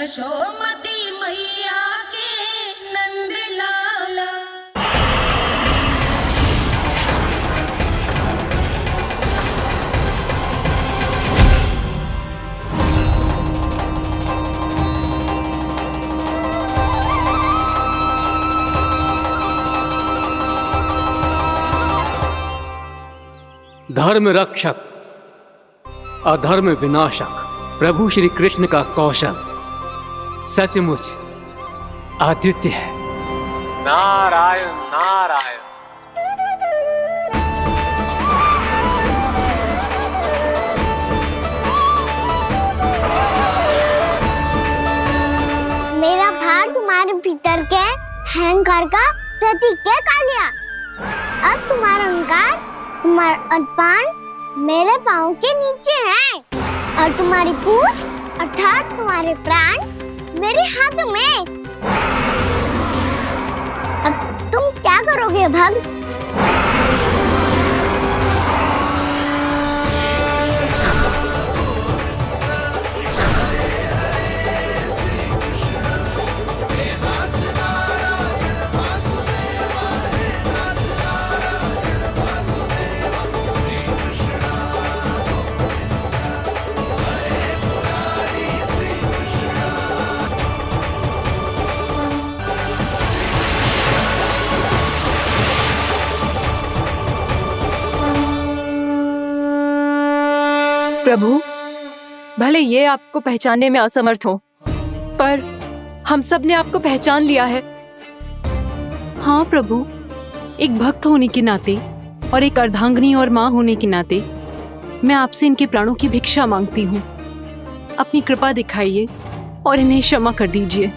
यशोमती मैया के नंद लाला। धर्म रक्षक अधर्म विनाशक प्रभु श्री कृष्ण का कौशल सचमुच अद्वितीय है। नारायण नारायण। मेरा भार तुम्हारे भीतर के अहंकार का प्रतीक है कालिया। अब तुम्हारा अहंकार, तुम्हारा अभिमान मेरे पाँव के नीचे है और तुम्हारी पूंछ अर्थात तुम्हारे प्राण मेरे हाथ में। अब तुम क्या करोगे भक्त? प्रभु, भले ये आपको पहचानने में असमर्थ हो, पर हम सब ने आपको पहचान लिया है। हाँ प्रभु, एक भक्त होने के नाते और एक अर्धांगिनी और माँ होने के नाते मैं आपसे इनके प्राणों की भिक्षा मांगती हूँ। अपनी कृपा दिखाइए और इन्हें क्षमा कर दीजिए।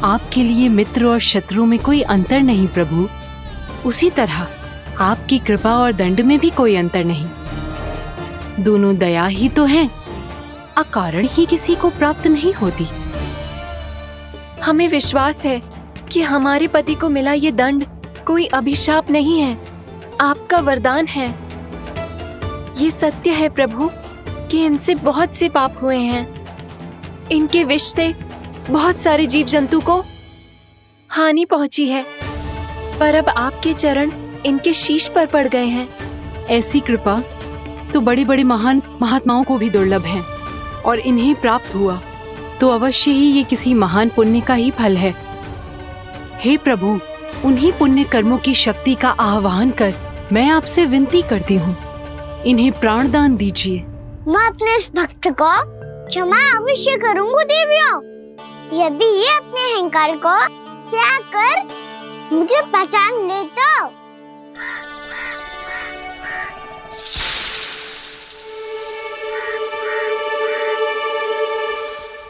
आपके लिए मित्र और शत्रु में कोई अंतर नहीं प्रभु। उसी तरह आपकी कृपा और दंड में भी कोई अंतर नहीं। दोनों दया ही तो हैं, अकारण ही किसी को प्राप्त नहीं होती। हमें विश्वास है कि हमारे पति को मिला ये दंड कोई अभिशाप नहीं है, आपका वरदान है। ये सत्य है प्रभु कि इनसे बहुत से पाप हुए हैं। इनके विष से बहुत सारे जीव जंतु को हानि पहुंची है, पर अब आपके चरण इनके शीश पर पड़ गए हैं। ऐसी कृपा तो बड़े बड़े महान महात्माओं को भी दुर्लभ है, और इन्हें प्राप्त हुआ तो अवश्य ही ये किसी महान पुण्य का ही फल है। हे प्रभु, उन्हीं पुण्य कर्मों की शक्ति का आह्वान कर मैं आपसे विनती करती हूँ, इन्हें प्राण दान दीजिए। मैं अपने इस भक्त को क्षमा अवश्य करूंगा देवियों, यदि ये अपने अहंकार को त्याग कर मुझे पहचान ले तो।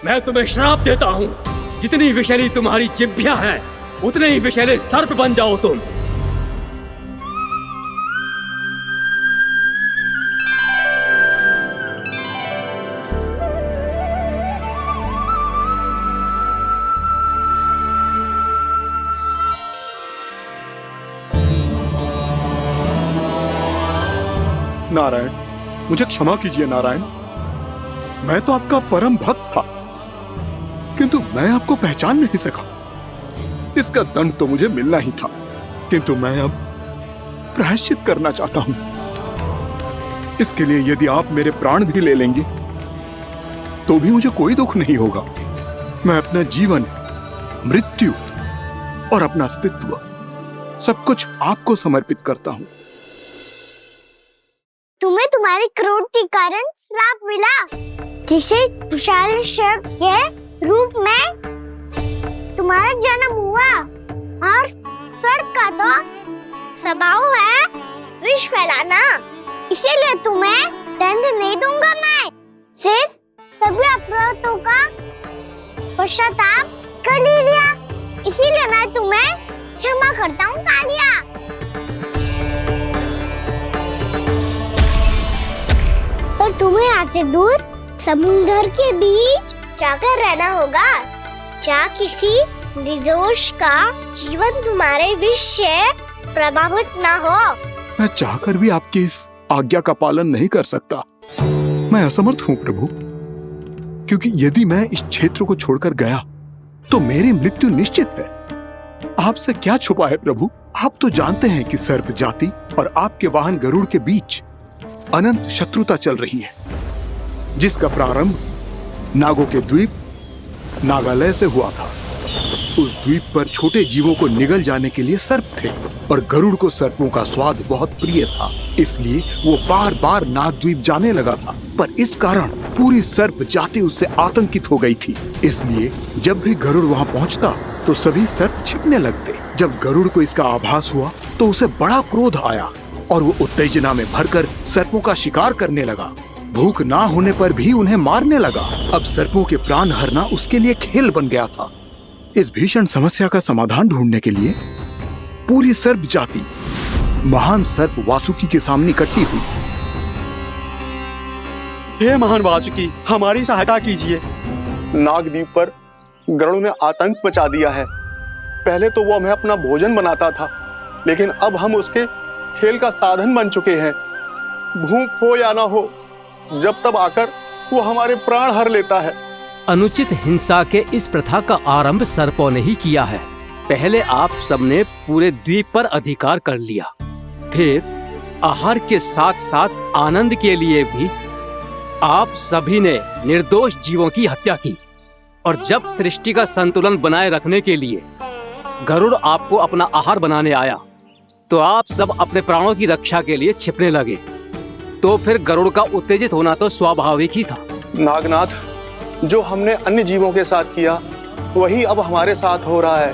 मैं तुम्हें श्राप देता हूँ, जितनी विषैली तुम्हारी जिह्वा है उतने ही विषैले सर्प बन जाओ तुम। नारायण, मुझे क्षमा कीजिए नारायण। मैं तो आपका परम भक्त था, किंतु मैं आपको पहचान नहीं सका। इसका दंड तो मुझे मिलना ही था, किंतु मैं अब प्रायश्चित करना चाहता हूं। इसके लिए यदि आप मेरे प्राण भी ले लेंगे तो भी मुझे कोई दुख नहीं होगा। मैं अपना जीवन, मृत्यु और अपना अस्तित्व सब कुछ आपको समर्पित करता हूं। तुम्हें तुम्हारे क्रोध के कारण श्राप मिला, जिसे विशाल सर्प के रूप में तुम्हारा जन्म हुआ, और सर्प का तो स्वभाव है विष फैलाना। इसीलिए तुम्हें दंड नहीं दूंगा मैं, सिर्फ सभी अपराधों का पश्चाताप कर लिया। इसीलिए मैं तुम्हें क्षमा करता हूँ कालिया। पर तुम्हें यहाँ से दूर समुद्र के बीच जाकर रहना होगा, जहाँ किसी निर्दोष का जीवन तुम्हारे विष से प्रभावित ना हो। मैं चाहकर भी आपकी इस आज्ञा का पालन नहीं कर सकता। मैं असमर्थ हूँ प्रभु। क्योंकि यदि मैं इस क्षेत्र को छोड़कर गया तो मेरी मृत्यु निश्चित है। आपसे क्या छुपा है प्रभु? आप तो जानते हैं कि सर्प जाति और आपके वाहन गरुड़ के बीच अनंत शत्रुता चल रही है, जिसका प्रारंभ नागों के द्वीप नागालय से हुआ था। उस द्वीप पर छोटे जीवों को निगल जाने के लिए सर्प थे और गरुड़ को सर्पों का स्वाद बहुत प्रिय था, इसलिए वो बार बार नागद्वीप जाने लगा था। पर इस कारण पूरी सर्प जाति उससे आतंकित हो गई थी, इसलिए जब भी गरुड़ वहां पहुंचता तो सभी सर्प छिपने लगते। जब गरुड़ को इसका आभास हुआ तो उसे बड़ा क्रोध आया और वो उत्तेजना में भरकर सर्पों का शिकार करने लगा। भूख ना होने पर भी उन्हें मारने लगा। अब सर्पों के प्राण हरना उसके लिए खेल बन गया था। इस भीषण समस्या का समाधान ढूंढने के लिए पूरी सर्प जाति महान सर्प वासुकी के सामने इकट्ठी हुई। हे महान वासुकी, हमारी सहायता कीजिए। नागद्वीप पर गरुड़ ने आतंक मचा दिया है। पहले तो वो हमें अपना भोजन बनाता था, लेकिन अब हम उसके खेल का साधन बन चुके हैं। भूख हो या ना हो, जब तब आकर वो हमारे प्राण हर लेता है। अनुचित हिंसा के इस प्रथा का आरंभ सर्पों ने ही किया है। पहले आप सबने पूरे द्वीप पर अधिकार कर लिया, फिर आहार के साथ साथ आनंद के लिए भी आप सभी ने निर्दोष जीवों की हत्या की। और जब सृष्टि का संतुलन बनाए रखने के लिए गरुड़ आपको अपना आहार बनाने आया तो आप सब अपने प्राणों की रक्षा के लिए छिपने लगे। तो फिर गरुड़ का उत्तेजित होना तो स्वाभाविक ही था। नागनाथ, जो हमने अन्य जीवों के साथ किया वही अब हमारे साथ हो रहा है,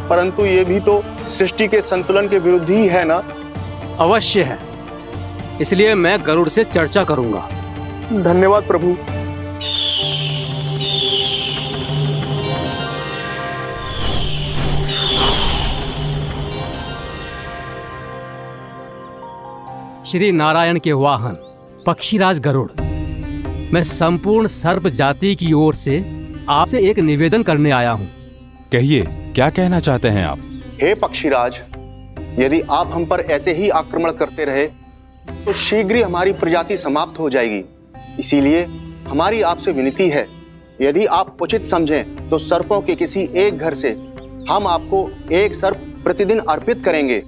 परंतु ये भी तो सृष्टि के संतुलन के विरुद्ध ही है ना? अवश्य है, इसलिए मैं गरुड़ से चर्चा करूंगा। धन्यवाद प्रभु। श्री नारायण के वाहन पक्षीराज गरुड़, मैं संपूर्ण सर्प जाति की ओर से आपसे एक निवेदन करने आया हूँ। कहिए, क्या कहना चाहते हैं आप? हे पक्षीराज, यदि आप हम पर ऐसे ही आक्रमण करते रहे तो शीघ्र ही हमारी प्रजाति समाप्त हो जाएगी। इसीलिए हमारी आपसे विनती है, यदि आप उचित समझें तो सर्पों के किसी एक घर से हम आपको एक सर्प प्रतिदिन अर्पित करेंगे।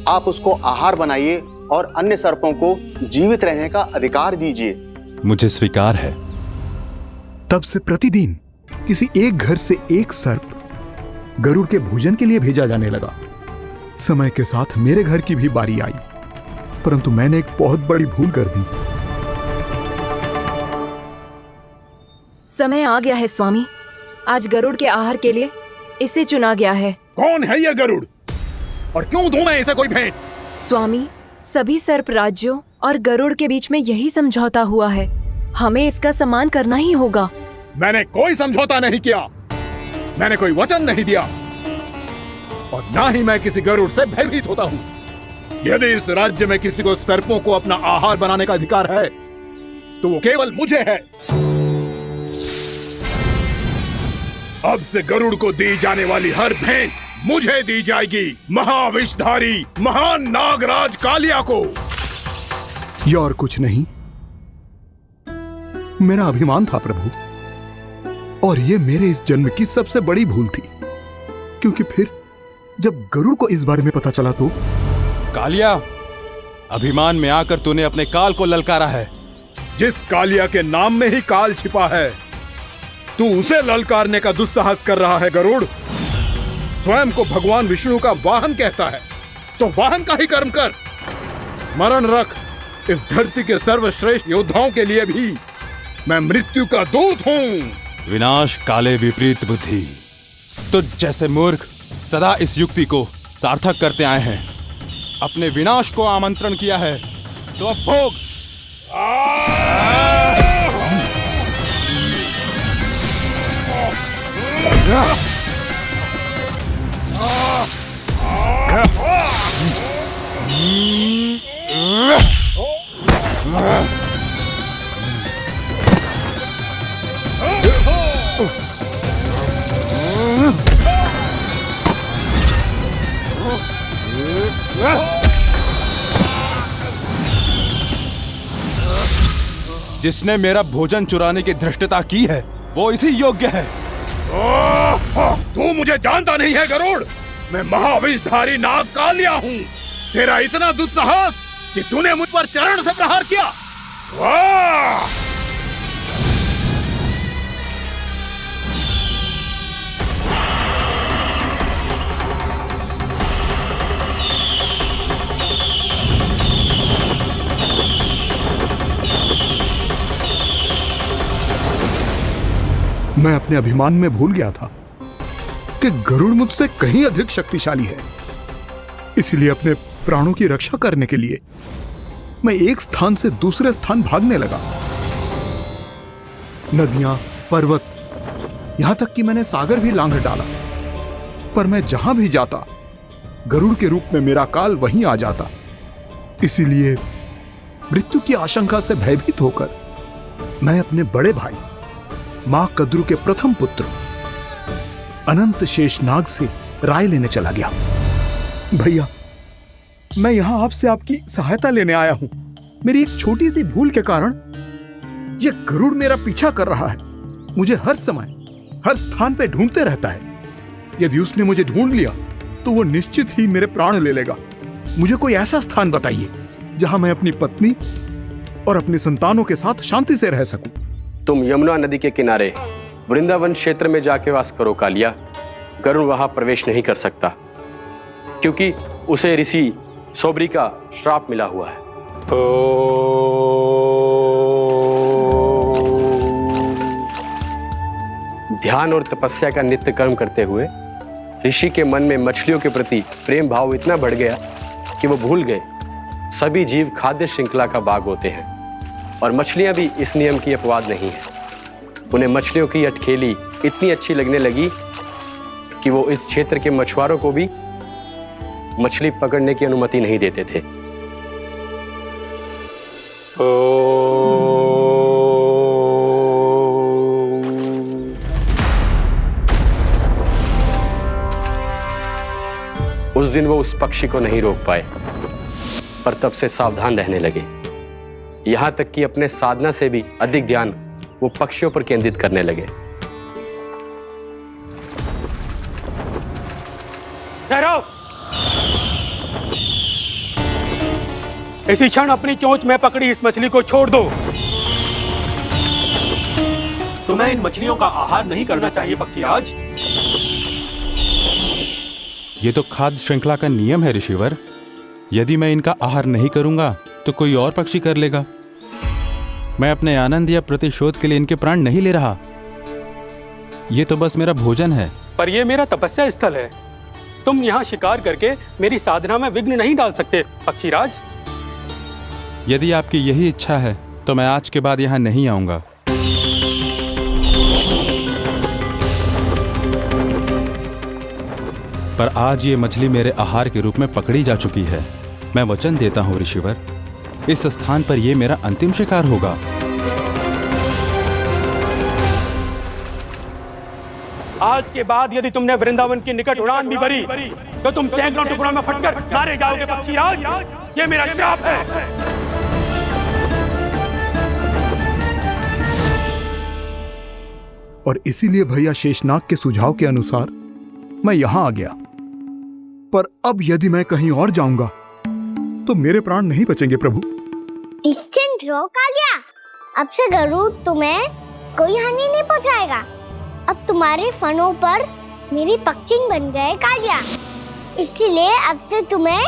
आप उसको आहार बनाइए और अन्य सर्पों को जीवित रहने का अधिकार दीजिए। मुझे स्वीकार है। तब से प्रतिदिन किसी एक घर से एक सर्प गरुड़ के भोजन के लिए भेजा जाने लगा। समय के साथ मेरे घर की भी बारी आई, परंतु मैंने एक बहुत बड़ी भूल कर दी। समय आ गया है स्वामी, आज गरुड़ के आहार के लिए इसे चुना गया है। कौन है यह गरुड़ और क्यों दूं मैं इसे कोई भेंट? स्वामी, सभी सर्प राज्यों और गरुड़ के बीच में यही समझौता हुआ है, हमें इसका सम्मान करना ही होगा। मैंने कोई समझौता नहीं किया, मैंने कोई वचन नहीं दिया और ना ही मैं किसी गरुड़ से भयभीत होता हूँ। यदि इस राज्य में किसी को सर्पों को अपना आहार बनाने का अधिकार है तो वो केवल मुझे है। अब से गरुड़ को दी जाने वाली हर भेंट मुझे दी जाएगी, महाविषधारी महान नागराज कालिया को। यह और कुछ नहीं, मेरा अभिमान था प्रभु, और यह मेरे इस जन्म की सबसे बड़ी भूल थी, क्योंकि फिर जब गरुड़ को इस बारे में पता चला तो। कालिया, अभिमान में आकर तूने अपने काल को ललकारा है। जिस कालिया के नाम में ही काल छिपा है, तू उसे ललकारने का दुस्साहस कर रहा है गरुड़। स्वयं को भगवान विष्णु का वाहन कहता है तो वाहन का ही कर्म कर। स्मरण रख, इस धरती के सर्वश्रेष्ठ योद्धाओं के लिए भी मैं मृत्यु का दूत हूं। विनाश काले विपरीत बुद्धि। तुझ जैसे मूर्ख सदा इस युक्ति को सार्थक करते आए हैं। अपने विनाश को आमंत्रण किया है तो अब भोग। जिसने मेरा भोजन चुराने की धृष्टता की है वो इसी योग्य है। तू मुझे जानता नहीं है गरुड़, मैं महाविषधारी नाग कालिया हूँ। तेरा इतना दुस्साहस कि तूने मुझ पर चरण से प्रहार किया। वाह! मैं अपने अभिमान में भूल गया था कि गरुड़ मुझसे कहीं अधिक शक्तिशाली है। इसलिए अपने प्राणों की रक्षा करने के लिए मैं एक स्थान से दूसरे स्थान भागने लगा। नदियां, पर्वत, यहां तक कि मैंने सागर भी लांघ डाला, पर मैं जहां भी जाता गरुड़ के रूप में मेरा काल वहीं आ जाता। इसीलिए मृत्यु की आशंका से भयभीत होकर मैं अपने बड़े भाई मां कद्रु के प्रथम पुत्र अनंत शेषनाग से राय लेने चला गया। भैया, मैं यहां आपसे आपकी सहायता लेने आया हूं। मेरी एक छोटी सी भूल के कारण यह गरुड़ मेरा पीछा कर रहा है। मुझे हर समय हर स्थान पे ढूंढते रहता है। यदि उसने मुझे ढूंढ लिया तो वो निश्चित ही मेरे प्राण ले लेगा। मुझे कोई ऐसा स्थान बताइए जहां मैं अपनी पत्नी और अपने संतानों के साथ शांति से रह सकूं। तुम यमुना नदी के किनारे वृंदावन क्षेत्र में जाके वास करो कालिया। गरुड़ वहां प्रवेश नहीं कर सकता क्योंकि उसे ऋषि सोबरी का श्राप मिला हुआ है। ध्यान और तपस्या का नित्य कर्म करते हुए ऋषि के मन में मछलियों के प्रति प्रेम भाव इतना बढ़ गया कि वो भूल गए सभी जीव खाद्य श्रृंखला का भाग होते हैं और मछलियां भी इस नियम की अपवाद नहीं है। उन्हें मछलियों की अटखेली इतनी अच्छी लगने लगी कि वो इस क्षेत्र के मछुआरों को भी मछली पकड़ने की अनुमति नहीं देते थे। उस दिन वो उस पक्षी को नहीं रोक पाए, पर तब से सावधान रहने लगे। यहां तक कि अपने साधना से भी अधिक ध्यान वो पक्षियों पर केंद्रित करने लगे। ठहरो! इसी क्षण अपनी चोंच में पकड़ी इस मछली को छोड़ दो। तुम्हें इन मछलियों का आहार नहीं करना चाहिए पक्षीराज। ये तो खाद्य श्रृंखला का नियम है ऋषिवर। यदि मैं इनका आहार नहीं करूंगा तो कोई और पक्षी कर लेगा। मैं अपने आनंद या प्रतिशोध के लिए इनके प्राण नहीं ले रहा। ये तो बस मेरा भोजन है। पर यह मेरा तपस्या स्थल है। तुम यहाँ शिकार करके मेरी साधना में विघ्न नहीं डाल सकते पक्षीराज। यदि आपकी यही इच्छा है तो मैं आज के बाद यहाँ नहीं आऊंगा। पर आज ये मछली मेरे आहार के रूप में पकड़ी जा चुकी है। मैं वचन देता हूँ ऋषिवर, इस स्थान पर यह मेरा अंतिम शिकार होगा। आज के बाद यदि तुमने वृंदावन की निकट उड़ान भी भरी तो तुम सैकड़ों टुकड़ों में फटकर मारे जाओगे पक्षीराज। ये मेरा श्राप है। और इसीलिए भैया शेषनाग के सुझाव के अनुसार मैं यहां आ गया। पर अब यदि मैं कहीं और जाऊंगा तो मेरे प्राण नहीं बचेंगे प्रभु। डिस्टेंट रहो कालिया। अब से गरुड़ तुम्हें कोई हानि नहीं पहुंचाएगा। अब तुम्हारे फनों पर मेरी पक्षिंग बन गए कालिया। इसीलिए अब से तुम्हें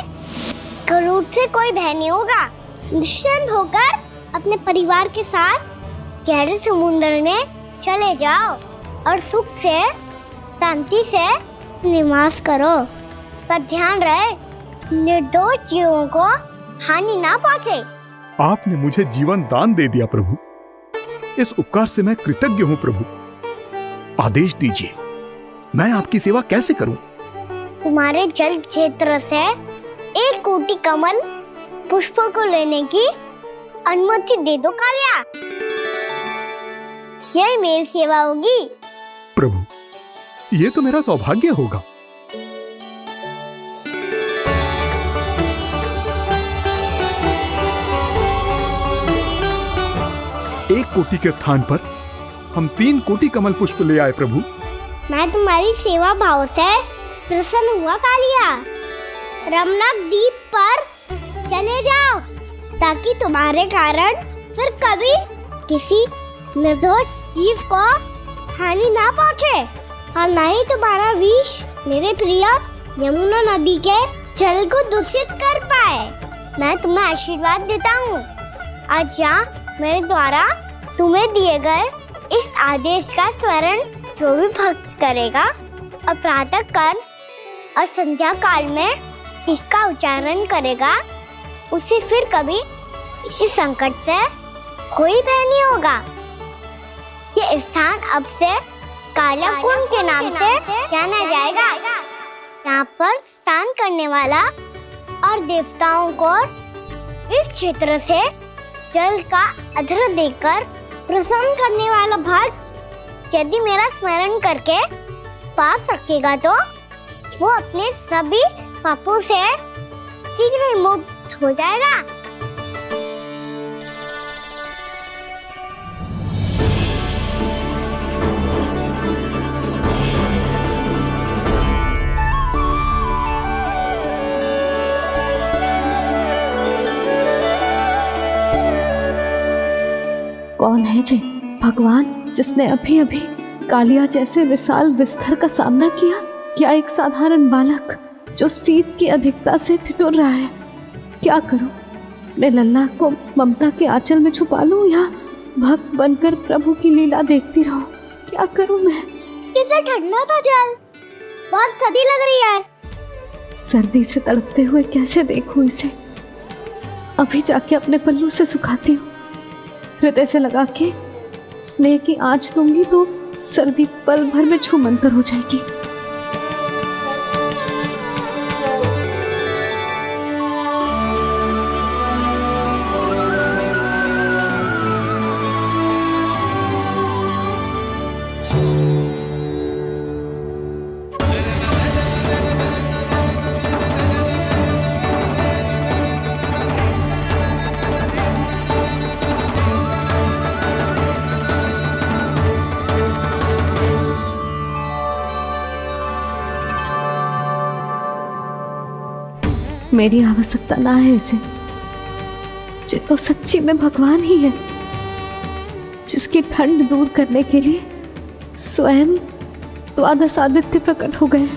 गरुड़ से कोई भय नहीं होगा। निश्चिंत होकर अपने परिवार के साथ गहरे समुद्र में चले जाओ और सुख से शांति से निवास करो। पर ध्यान रहे निर्दोष जीवों को हानि ना पहुंचे। आपने मुझे जीवन दान दे दिया प्रभु। इस उपकार से मैं कृतज्ञ हूँ प्रभु। आदेश दीजिए, मैं आपकी सेवा कैसे करूं? तुम्हारे जल क्षेत्र से 1 कोटि कमल पुष्पों को लेने की अनुमति दे दो कालिया। यही मेरी सेवा होगी। प्रभु, ये तो मेरा सौभाग्य होगा। 1 कोटि के स्थान पर हम 3 कोटि कमल पुष्प ले आए प्रभु। मैं तुम्हारी सेवा भाव से प्रसन्न हुआ कालिया। रमनाक द्वीप पर चले जाओ ताकि तुम्हारे कारण फिर कभी किसी निर्दोष जीव को हानि ना पहुँचे और न ही तुम्हारा विष मेरे प्रिय यमुना नदी के जल को दूषित कर पाए। मैं तुम्हें आशीर्वाद देता हूँ। आज यहाँ मेरे द्वारा तुम्हें दिए गए इस आदेश का स्मरण जो भी भक्त करेगा और प्रातः काल और संध्या काल में इसका उच्चारण करेगा, उसे फिर कभी किसी संकट से कोई भय नहीं होगा। ये स्थान अब से काला कुंड के नाम से जाना जाएगा। यहाँ पर स्नान करने वाला और देवताओं को इस क्षेत्र से जल का अर्घ्य देकर प्रसन्न करने वाला भक्त यदि मेरा स्मरण करके पास रखेगा तो वो अपने सभी पापों से शीघ्र ही मुक्त हो जाएगा। कौन है जी भगवान जिसने अभी अभी कालिया जैसे विशाल विस्तर का सामना किया? क्या एक साधारण बालक जो शीत की अधिकता से ठिठुर रहा है? क्या करूं? मैं लल्ला को ममता के आंचल में छुपा लूं या भक्त बनकर प्रभु की लीला देखती रहूं? क्या करूं मैं? कितना ठंडा था जल, बहुत सर्दी लग रही है। सर्दी से तड़पते हुए कैसे देखूं इसे? अभी जाके अपने पल्लू से सुखाती हूँ। हृदय से लगा के स्नेह की आंच दूंगी तो सर्दी पल भर में छूमंतर हो जाएगी। मेरी आवश्यकता ना है इसे। ये तो सच्ची में भगवान ही है जिसकी ठंड दूर करने के लिए स्वयं द्वादश आदित्य प्रकट हो गए।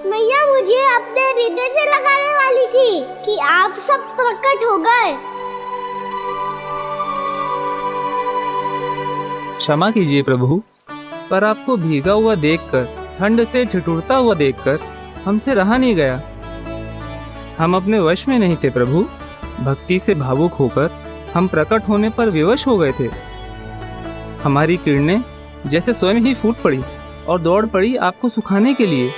मैया मुझे अपने हृदय से लगाने वाली थी कि आप सब प्रकट हो गए। क्षमा कीजिए प्रभु, पर आपको भीगा हुआ देखकर, ठंड से ठिठुरता हुआ देखकर हमसे रहा नहीं गया। हम अपने वश में नहीं थे प्रभु। भक्ति से भावुक होकर हम प्रकट होने पर विवश हो गए थे। हमारी किरणें जैसे स्वयं ही फूट पड़ी और दौड़ पड़ी आपको सुखाने के लिए।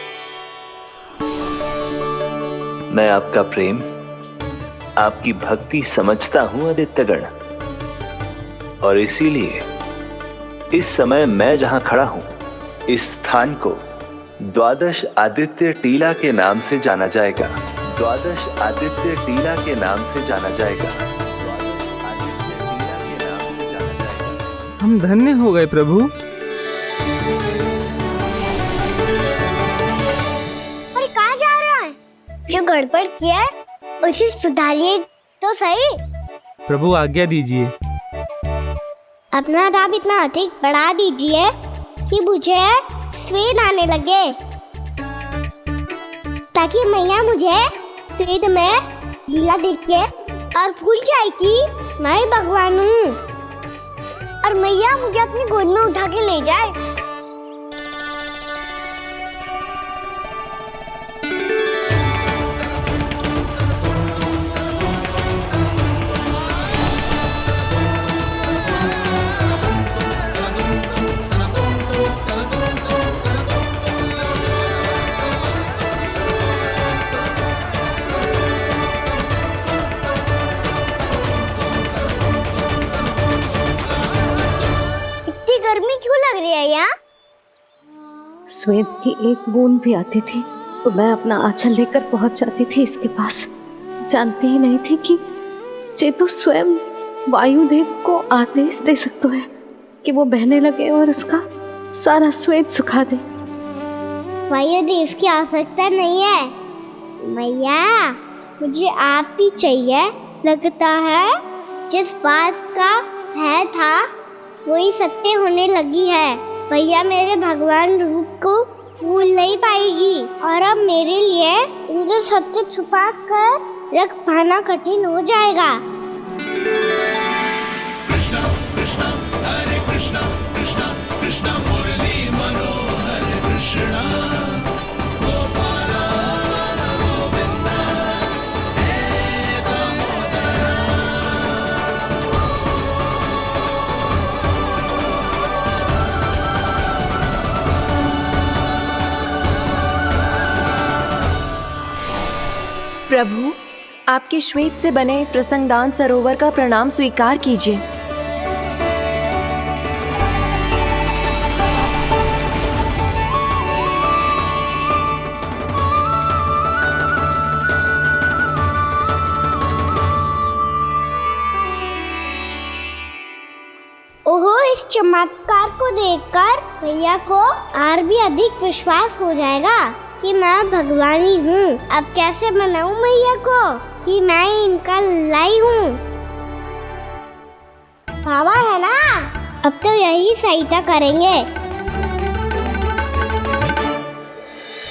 मैं आपका प्रेम, आपकी भक्ति समझता हूं आदित्यगण, और इसीलिए इस समय मैं जहां खड़ा हूं, इस स्थान को द्वादश आदित्य टीला के नाम से जाना जाएगा। द्वादश आदित्य टीला के नाम से जाना जाएगा। हम धन्य हो गए प्रभु। और कहाँ जा रहा है? जो गड़बड़ किया उसे सुधारिए तो सही। प्रभु आज्ञा दीजिए। अपना दाब इतना अधिक बढ़ा दीजिए कि मुझे स्वेद आने लगे, ताकि मैया मुझे स्वेद में लीला देख के और भूल जाए कि मैं ही भगवान हूँ, और मैया मुझे अपनी गोद में उठा के ले जाए। श्वेत की एक बूंद भी आती थी तो मैं अपना आंचल लेकर पहुंच जाती थी इसके पास। जानती ही नहीं थी कि चेतु स्वयं वायुदेव को आदेश दे सकते हैं कि वो बहने लगे और उसका सारा श्वेत सुखा दे। वायुदेव की आवश्यकता नहीं है मैया, मुझे आप ही चाहिए। लगता है जिस बात का भय था वही सत्य होने लगी है। भैया मेरे भगवान रूप को भूल नहीं पाएगी और अब मेरे लिए इनके सत्य छुपा कर रख पाना कठिन हो जाएगा। कृष्णा कृष्णा हरे कृष्णा कृष्णा कृष्णा मुरली मनोहर कृष्णा गोपाला गोविंदा हे दामोदरा। प्रभु, आपके श्वेत से बने इस प्रसंगदान सरोवर का प्रणाम स्वीकार कीजिए। ओहो, इस चमत्कार को देखकर भैया को और भी अधिक विश्वास हो जाएगा कि मैं भगवानी हूँ। अब कैसे मनाऊं मैया को कि मैं इनका लाई हूँ। बाबा है ना, अब तो यही सहायता करेंगे।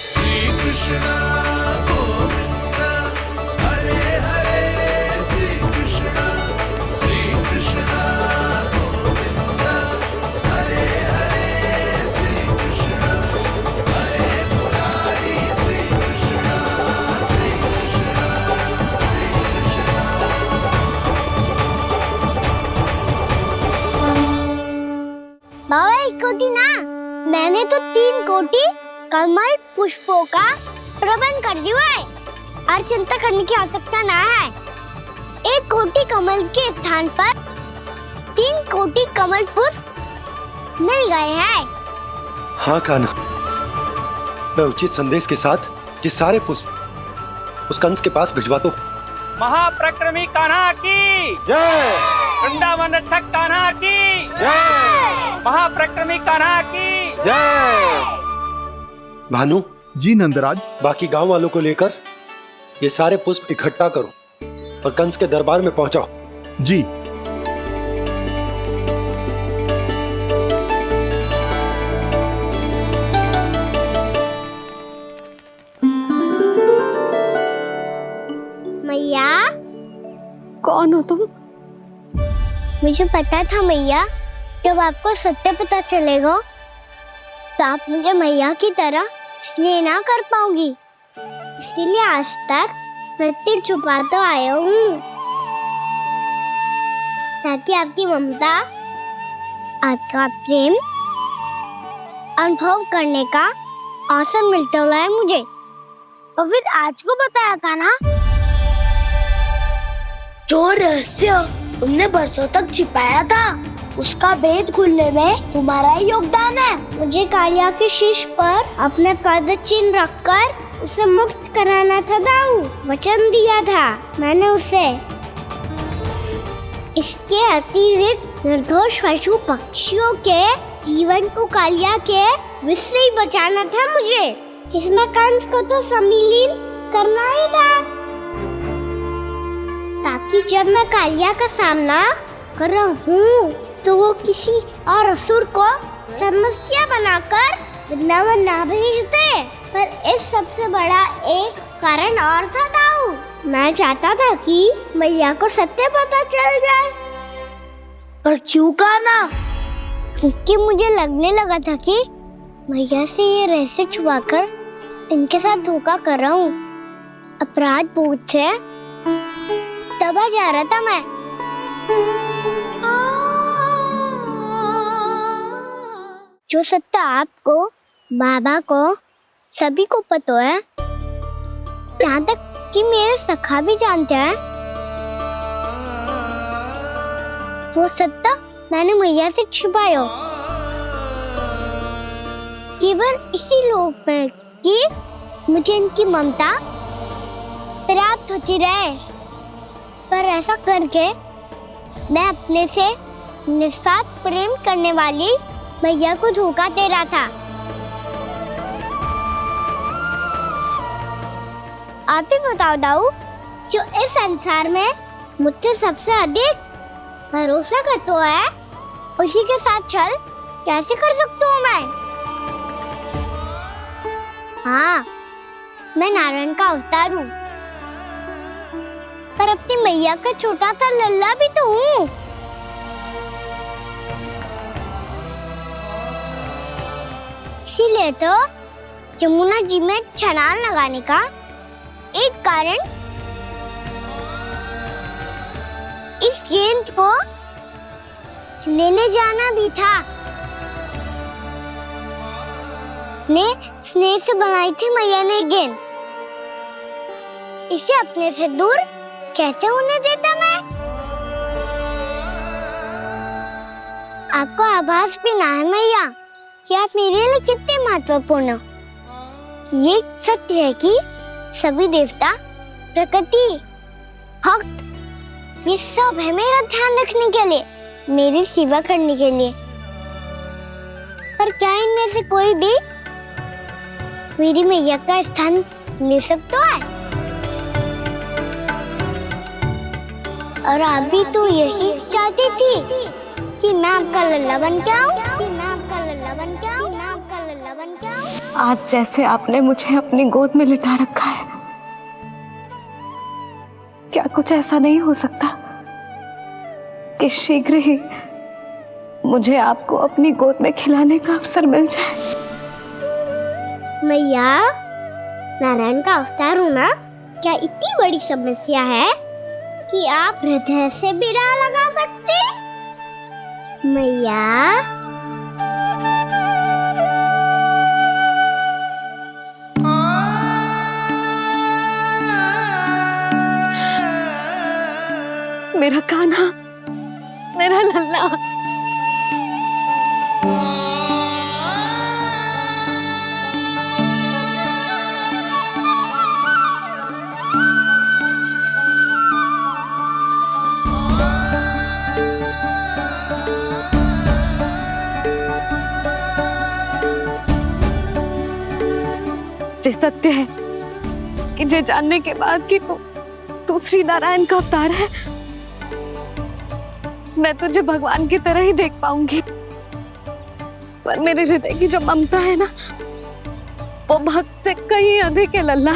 श्री कृष्णा गोविंदा हरे हरे श्री कृष्णा गोविंदा हरे हरे श्री कृष्णा हरे मुरारी श्री कृष्णा श्री कृष्णा श्री कृष्णा। बाबा एक कोटी ना, मैंने तो 3 कोटी कमल पुष्पों का प्रबंध कर दिया है और चिंता करने की आवश्यकता ना है। 1 कोटी कमल के स्थान पर 3 कोटी कमल पुष्प मिल गए हैं। हाँ कान्हा, मैं उचित संदेश के साथ ये सारे पुष्प उस कंस के पास भिजवा दो। महाप्रक्रमी कान्हा की जय, वृंदावन रक्षक कान्हा की जय, महाप्रक्रमी कान्हा की जय। भानु जी नंदराज। बाकी गांव वालों को लेकर ये सारे पुष्प इकट्ठा करो और कंस के दरबार में पहुंचाओ। जी। मैया, कौन हो तुम? मुझे पता था मैया, जब आपको सत्य पता चलेगा तो आप मुझे मैया की तरह स्नेह ना कर पाओगी। इसीलिए आज तक सत्य छुपाता आया हूँ ताकि आपकी ममता, आपका प्रेम अनुभव करने का अवसर मिलता है मुझे। और फिर आज को बताया था ना, जो रहस्य तुमने बरसों तक छिपाया था उसका भेद खुलने में तुम्हारा ही योगदान है। मुझे कालिया के शीश पर अपने पद चिन्ह रखकर उसे मुक्त कराना था दाऊ, वचन दिया था मैंने उसे। इसके अतिरिक्त निर्दोष पशु पक्षियों के जीवन को कालिया के विष से ही बचाना था मुझे। इसमें कंस को तो सम्मिलित करना ही था ताकि जब मैं कालिया का सामना कर रहा हूँ तो वो किसी और असुर को समस्या बनाकर वृंदावन ना भेज दे। पर इस सबसे बड़ा एक कारण और था दाऊ, मैं चाहता था कि मैया को सत्य पता चल जाए। पर क्यों कहा ना? क्योंकि मुझे लगने लगा था कि मैया से ये रहस्य छुपाकर इनके साथ धोखा कर रहा हूँ। अपराध बोध से दबा जा रहा था मैं। जो सत्य आपको, बाबा को, सभी को पता है, यहाँ तक कि मेरे सखा भी जानते हैं, वो सत्य मैंने मैया से छिपाया कि केवल इसी लोक में कि मुझे इनकी ममता प्राप्त होती रहे। पर ऐसा करके मैं अपने से निस्वार्थ प्रेम करने वाली मैया को धोखा दे रहा था। आप ही बताओ दाऊ, जो इस संसार में मुझसे सबसे अधिक भरोसा करता है, उसी के साथ छल कैसे कर सकता हूँ मैं? हाँ, मैं नारायण का अवतार हूँ, पर अपनी मैया का छोटा सा लल्ला भी तो हूँ। इसीलिए तो यमुना जी में छलांग लगाने का एक कारण इस गेंद को लेने जाना भी था। ने स्नेह से बनाई थी मैया ने गेंद, इसे अपने से दूर कैसे होने देता मैं? आपको आभास भी ना है मैया कि आप मेरे लिए कितने महत्वपूर्ण हो। ये सत्य है कि सभी देवता, प्रकृति, भक्त, ये सब है मेरा ध्यान रखने के लिए, मेरी सेवा करने के लिए। पर क्या इनमें से कोई भी मेरी मैया का स्थान ले सकता है? और आप भी तो यही चाहती थी कि मैं आपका लल्ला बन के आऊं, कि मैं आपका लल्ला बन के आऊं, कि मैं आपका लल्ला बन के आऊं। आज जैसे आपने मुझे अपनी गोद में लिटा रखा है, क्या कुछ ऐसा नहीं हो सकता कि शीघ्र ही मुझे आपको अपनी गोद में खिलाने का अवसर मिल जाए? मैया, नारायण का अवतार होना क्या इतनी बड़ी समस्या है कि आप हृदय से भी राह लगा सकते? मैया, मेरा कान्हा, मेरा लल्ला। ये सत्य है कि ये जानने के बाद कि तू श्री नारायण का अवतार है, मैं तुझे भगवान की तरह ही देख पाऊंगी। पर मेरे हृदय की जो ममता है ना, वो भक्त से कहीं अधिक है लल्ला।